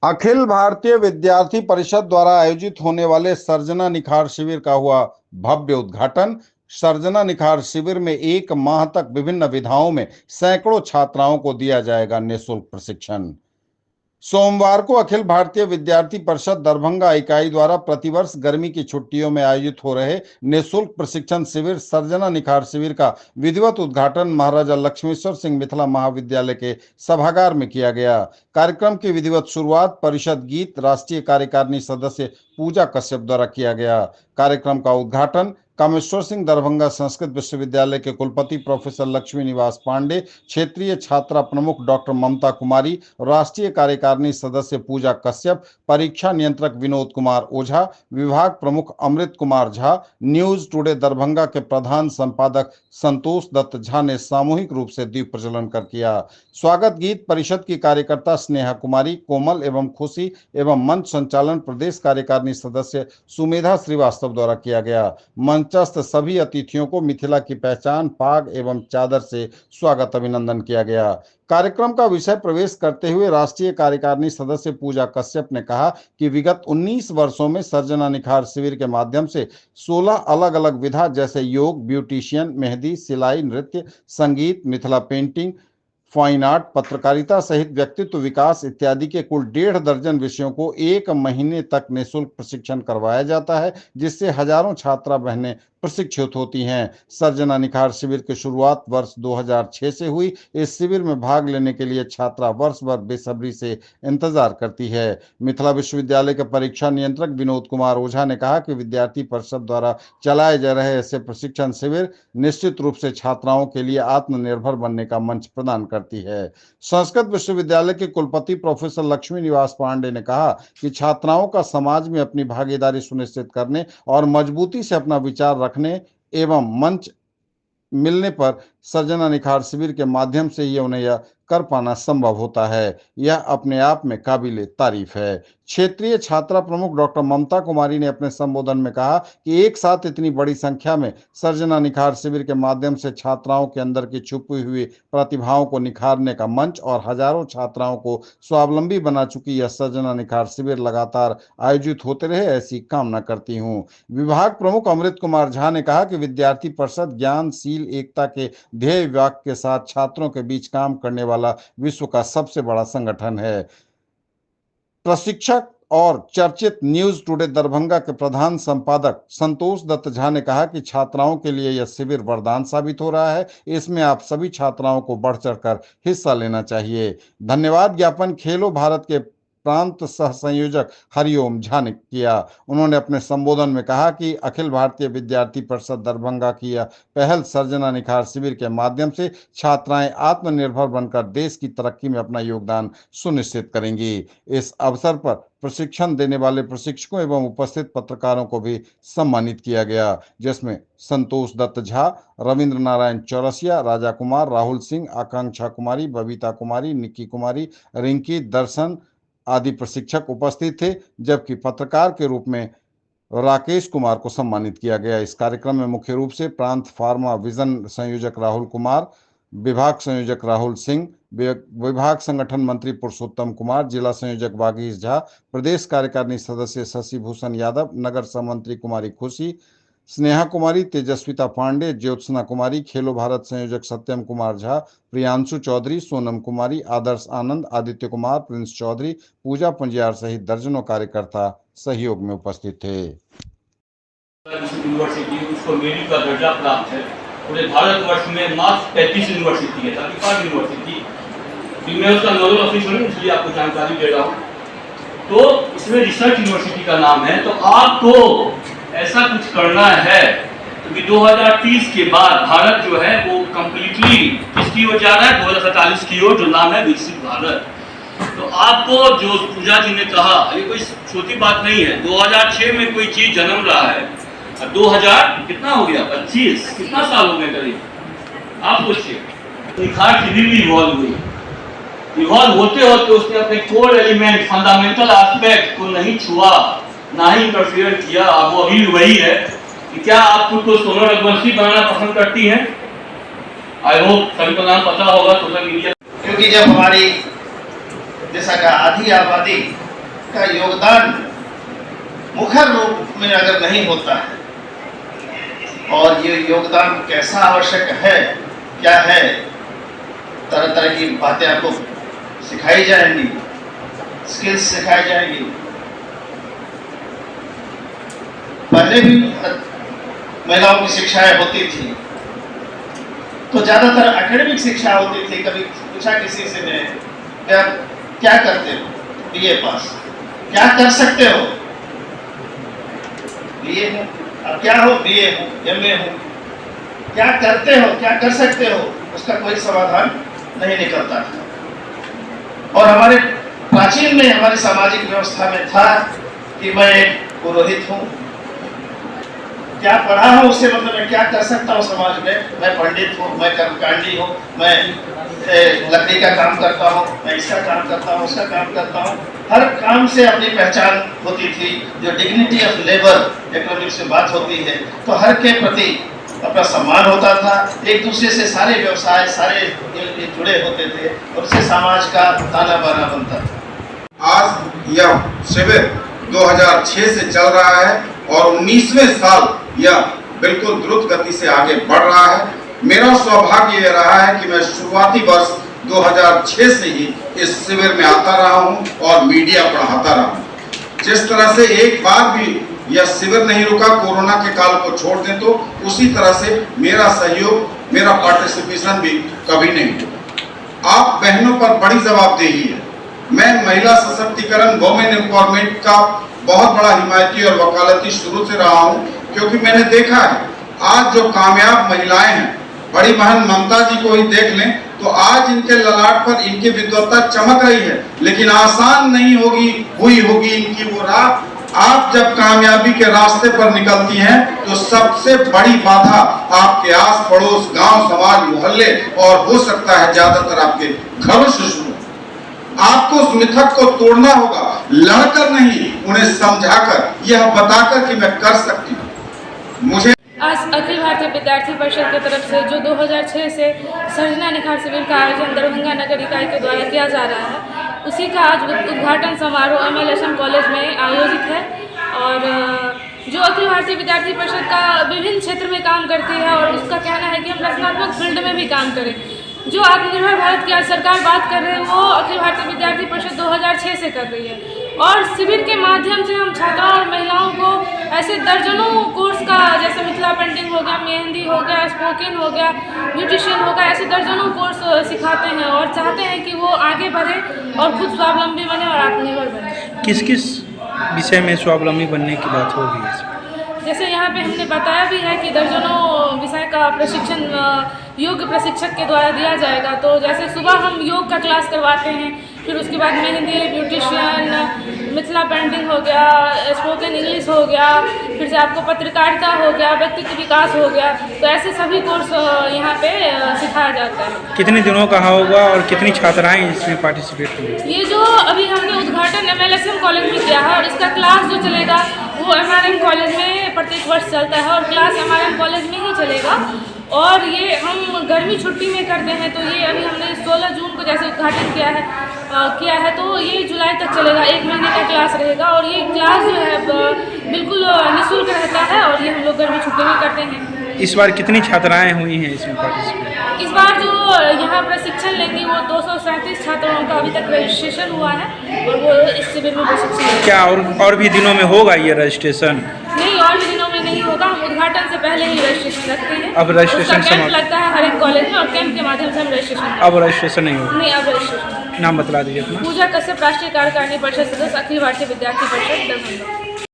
अखिल भारतीय विद्यार्थी परिषद द्वारा आयोजित होने वाले सर्जना निखार शिविर का हुआ भव्य उद्घाटन। सर्जना निखार शिविर में 1 माह तक विभिन्न विधाओं में सैकड़ों छात्राओं को दिया जाएगा निःशुल्क प्रशिक्षण। सोमवार को अखिल भारतीय विद्यार्थी परिषद दरभंगा इकाई द्वारा प्रतिवर्ष गर्मी की छुट्टियों में आयोजित हो रहे निःशुल्क प्रशिक्षण शिविर सर्जना निखार शिविर का विधिवत उद्घाटन महाराजा लक्ष्मेश्वर सिंह मिथिला महाविद्यालय के सभागार में किया गया। कार्यक्रम की विधिवत शुरुआत परिषद गीत राष्ट्रीय कार्यकारिणी सदस्य पूजा कश्यप द्वारा किया गया। कार्यक्रम का उद्घाटन कामेश्वर सिंह दरभंगा संस्कृत विश्वविद्यालय के कुलपति प्रोफेसर लक्ष्मी निवास पांडे, क्षेत्रीय छात्रा प्रमुख डॉक्टर ममता कुमारी, राष्ट्रीय कार्यकारिणी सदस्य पूजा कश्यप, परीक्षा नियंत्रक विनोद कुमार ओझा, विभाग प्रमुख अमृत कुमार झा, न्यूज टुडे दरभंगा के प्रधान संपादक संतोष दत्त झा ने सामूहिक रूप से दीप प्रज्वलन कर किया। स्वागत गीत परिषद की कार्यकर्ता स्नेहा कुमारी, कोमल एवं खुशी एवं मंच संचालन प्रदेश कार्यकारिणी सदस्य सुमेधा श्रीवास्तव द्वारा किया गया। मंचस्थ सभी अतिथियों को मिथिला की पहचान पाग एवं चादर से स्वागत अभिनंदन किया गया। कार्यक्रम का विषय प्रवेश करते हुए राष्ट्रीय कार्यकारिणी सदस्य पूजा कश्यप ने कहा कि विगत 19 वर्षों में सर्जना निखार शिविर के माध्यम से 16 अलग अलग विधा जैसे योग, ब्यूटिशियन, मेहंदी, सिलाई, नृत्य, संगीत, मिथिला पेंटिंग, फाइन आर्ट, पत्रकारिता सहित व्यक्तित्व विकास इत्यादि के कुल 1.5 दर्जन विषयों को 1 महीने तक निःशुल्क प्रशिक्षण करवाया जाता है, जिससे हजारों छात्रा बहनें प्रशिक्षित होती हैं। सर्जना निखार शिविर की शुरुआत वर्ष 2006 से हुई। इस शिविर में भाग लेने के लिए छात्रा वर्ष भर बेसब्री से इंतजार करती है। मिथिला विश्वविद्यालय के परीक्षा नियंत्रक विनोद कुमार ओझा ने कहा कि विद्यार्थी परिषद द्वारा चलाए जा रहे ऐसे प्रशिक्षण शिविर निश्चित रूप से छात्राओं के लिए आत्मनिर्भर बनने का मंच प्रदान करती है। संस्कृत विश्वविद्यालय के कुलपति प्रोफेसर लक्ष्मी निवास पांडे ने कहा कि छात्राओं का समाज में अपनी भागीदारी सुनिश्चित करने और मजबूती से अपना विचार रखने एवं मंच मिलने पर सर्जना निखार शिविर के माध्यम से ही उन्हें यह कर पाना संभव होता है। यह अपने आप में काबिले तारीफ है। क्षेत्रीय छात्रा प्रमुख डॉक्टर ममता कुमारी ने अपने संबोधन में कहा कि एक साथ इतनी बड़ी संख्या में सर्जना निखार शिविर के माध्यम से छात्राओं के अंदर की छुपी हुई प्रतिभाओं को निखारने का मंच और हजारों छात्राओं को स्वावलंबी बना चुकी यह सर्जना निखार शिविर लगातार आयोजित होते रहे, ऐसी कामना करती हूँ। विभाग प्रमुख अमृत कुमार झा ने कहा कि विद्यार्थी परिषद ज्ञानशील एकता के ध्येय वाक्य के साथ छात्रों के बीच काम करने वाला विश्व का सबसे बड़ा संगठन है। प्रशिक्षक और चर्चित न्यूज टुडे दरभंगा के प्रधान संपादक संतोष दत्त झा ने कहा कि छात्राओं के लिए यह शिविर वरदान साबित हो रहा है। इसमें आप सभी छात्राओं को बढ़ चढ़कर हिस्सा लेना चाहिए। धन्यवाद ज्ञापन खेलो भारत के प्रांत सह संयोजक हरिओम झा ने किया। उन्होंने अपने संबोधन में कहा कि अखिल भारतीय विद्यार्थी परिषद दरभंगा की यह पहल सर्जना निखार शिविर के माध्यम से छात्राएं आत्मनिर्भर बनकर देश की तरक्की में अपना योगदान सुनिश्चित करेंगी। इस अवसर पर प्रशिक्षण देने वाले प्रशिक्षकों एवं उपस्थित पत्रकारों को भी सम्मानित किया गया, जिसमें संतोष दत्त झा, रविंद्र नारायण चौरसिया, राजा कुमार, राहुल सिंह, आकांक्षा कुमारी, बबीता कुमारी, निक्की कुमारी, रिंकी, दर्शन आदि प्रशिक्षक उपस्थित थे, जबकि पत्रकार के रूप में राकेश कुमार को सम्मानित किया गया। इस कार्यक्रम में मुख्य रूप से प्रांत फार्मा विजन संयोजक राहुल कुमार, विभाग संयोजक राहुल सिंह, विभाग संगठन मंत्री पुरुषोत्तम कुमार, जिला संयोजक वागीश झा, प्रदेश कार्यकारिणी सदस्य शशि भूषण यादव, नगर समंत्री कुमारी खुशी, स्नेहा कुमारी, तेजस्विता पांडे, ज्योत्सना कुमारी, खेलो भारत संयोजक सत्यम कुमार झा, प्रियांशु चौधरी, सोनम कुमारी, आदर्श आनंद, आदित्य कुमार, प्रिंस चौधरी, पूजा पंजियार सहित दर्जनों कार्यकर्ता सहयोग में उपस्थित थे। यूनिवर्सिटी उसको मेरिट का दर्जा प्राप्त है। पूरे भारतवर्ष में मात्र 35 यूनिवर्सिटी है, 35 यूनिवर्सिटी। मैं उसका नोडल ऑफिसर हूँ, इसलिए आपको जानकारी दे रहा हूँ। तो इसमें रिसर्च यूनिवर्सिटी का नाम है। तो आपको ऐसा कुछ करना है क्योंकि 2030 के बाद भारत जो है वो कंप्लीटली किसकी ओर जा रहा है, 2047 की ओर, जो नाम है विकसित भारत। तो आपको जो पूजा जी ने कहा, ये कोई छोटी बात नहीं है। 2006 में कोई चीज जन्म रहा है, 2000 कितना हो गया, 25 कितना साल हो गए करीब, आप सोचिए। निखार शिविर भी इवॉल्व हुई, इवॉल्व होते होते उसने अपने कोर एलिमेंट फंडामेंटल एस्पेक्ट को नहीं छुआ, ना ही इंटरफेयर किया। अब वो अभी वही है कि क्या आप खुद को सोनम रघुवंशी बनाना पसंद करती हैं? आई होप सभी को नाम पता होगा सोशल मीडिया। क्योंकि जब हमारी जैसा का आधी आबादी का योगदान मुखर रूप में अगर नहीं होता है, और ये योगदान कैसा आवश्यक है, क्या है, तरह तरह की बातें आपको सिखाई जाएंगी, स्किल्स सिखाई जाएंगी। पहले भी महिलाओं की शिक्षाएं होती थी, तो ज्यादातर एकेडमिक शिक्षा होती थी। कभी पूछा किसी से ने, क्या करते हो? बीए पास। क्या कर सकते हो? बीए हूँ। अब क्या हो? बीए हूँ, एमए हूँ। क्या करते हो, क्या कर सकते हो? उसका कोई समाधान नहीं निकलता था। और हमारे प्राचीन में, हमारी सामाजिक व्यवस्था में था कि मैं एक पुरोहित हूँ, क्या पढ़ा हूँ उससे मतलब मैं क्या कर सकता हूँ समाज में। मैं पंडित हूँ, मैं कर्मकांडी हूँ, मैं लकड़ी का काम करता हूँ, मैं इसका काम करता हूँ, उसका काम करता हूँ। हर काम से अपनी पहचान होती थी। जो डिग्निटी ऑफ लेबर इकोनॉमिक्स में बात होती है, तो हर के प्रति अपना सम्मान होता था। एक दूसरे से सारे व्यवसाय सारे जुड़े होते थे, और उससे समाज का ताना बाना बनता था। आज यह शिविर 2006 से चल रहा है और 19वें साल यह बिल्कुल द्रुत गति से आगे बढ़ रहा है। मेरा सौभाग्य यह रहा है कि मैं शुरुआती वर्ष 2006 से ही इस शिविर में आता रहा हूं और मीडिया पढ़ाता रहा हूं। जिस तरह से एक बार भी यह शिविर नहीं रुका, कोरोना के काल को छोड़ दें तो, उसी तरह से मेरा सहयोग, मेरा पार्टिसिपेशन भी कभी नहीं हुआ। आप बहनों पर बड़ी जवाबदेही है। मैं महिला सशक्तिकरण, वोमेन एम्पावरमेंट का बहुत बड़ा हिमायती और वकालती शुरू से रहा हूं, क्योंकि मैंने देखा है आज जो कामयाब महिलाएं हैं, बड़ी बहन ममता जी को ही देख लें तो आज इनके ललाट पर इनकी विद्वत्ता चमक रही है, लेकिन आसान नहीं हुई होगी इनकी वो राह। आप जब कामयाबी के रास्ते पर निकलती हैं तो सबसे बड़ी बाधा आपके आस पड़ोस, गांव, समाज, मोहल्ले और हो सकता है ज्यादातर आपके घरों से शुरू। आपको उस मिथक को तोड़ना होगा, लड़कर नहीं, उन्हें समझाकर, यह बताकर कि मैं कर सकती हूँ। मुझे आज अखिल भारतीय विद्यार्थी परिषद की तरफ से जो 2006 से सर्जना निखार शिविर का आयोजन दरभंगा नगर इकाई के द्वारा किया जा रहा है, उसी का आज उद्घाटन समारोह MLSM कॉलेज में आयोजित है। और जो अखिल भारतीय विद्यार्थी परिषद का विभिन्न क्षेत्र में काम करती है, और उसका कहना है कि हम रचनात्मक फील्ड में भी काम करें। जो आत्मनिर्भर भारत की आज सरकार बात कर रहे हैं, वो अखिल भारतीय विद्यार्थी परिषद 2006 से कर रही है। और शिविर के माध्यम से हम छात्राओं और महिलाओं को ऐसे दर्जनों कोर्स का, जैसे मिथिला पेंटिंग हो गया, मेहंदी हो गया, स्पोकन हो गया, ब्यूटिशियन हो गया, ऐसे दर्जनों कोर्स सिखाते हैं और चाहते हैं कि वो आगे बढ़े और खुद स्वावलंबी बने और आत्मनिर्भर बने। किस किस विषय में स्वावलंबी बनने की बात होगी? जैसे यहाँ पे हमने बताया भी है कि दर्जनों विषय का प्रशिक्षण योग प्रशिक्षक के द्वारा दिया जाएगा। तो जैसे सुबह हम योग का क्लास करवाते हैं, फिर उसके बाद मेहंदी, ब्यूटिशियन, मिथिला पेंटिंग हो गया, स्पोकन इंग्लिश हो गया, फिर से आपको पत्रकारिता हो गया, व्यक्तित्व विकास हो गया। तो ऐसे सभी कोर्स यहाँ पे सिखाया जाता है। कितने दिनों का होगा और कितनी छात्राएं इसमें पार्टिसिपेट होंगी? ये जो अभी हमने उद्घाटन MLSM कॉलेज में किया है, और इसका क्लास जो चलेगा वो MRM कॉलेज में प्रत्येक वर्ष चलता है, और क्लास MRM कॉलेज में ही चलेगा। और ये हम गर्मी छुट्टी में करते हैं, तो ये अभी हमने 16 जून को जैसे उद्घाटन किया है, तो ये जुलाई तक चलेगा, 1 महीने का क्लास रहेगा। और ये क्लास जो है बिल्कुल निःशुल्क रहता है, और ये हम लोग गर्मी छुट्टी में करते हैं। इस बार कितनी छात्राएं हुई हैं इसमें पार्टिसिपेट? इस बार जो यहाँ प्रशिक्षण लेंगी वो 237 छात्राओं का अभी तक रजिस्ट्रेशन हुआ है, और वो इस शिविर में प्रशिक्षण लेंगे। क्या और भी दिनों में होगा ये रजिस्ट्रेशन? नहीं, और भी दिनों में नहीं होगा। हम उद्घाटन से पहले ही रजिस्ट्रेशन रखते हैं। अब रजिस्ट्रेशन कैंप लगता है हर एक कॉलेज में, और कैंप के माध्यम से हम रजिस्ट्रेशन। अब रजिस्ट्रेशन नहीं होगा? नहीं, अब रजिस्ट्रेशन। नाम बतला दीजिए अपना। पूजा कश्यप, राष्ट्रीय कार्यकारिणी परिषद सदस्य, अखिल भारतीय विद्यार्थी परिषद दरभंगा।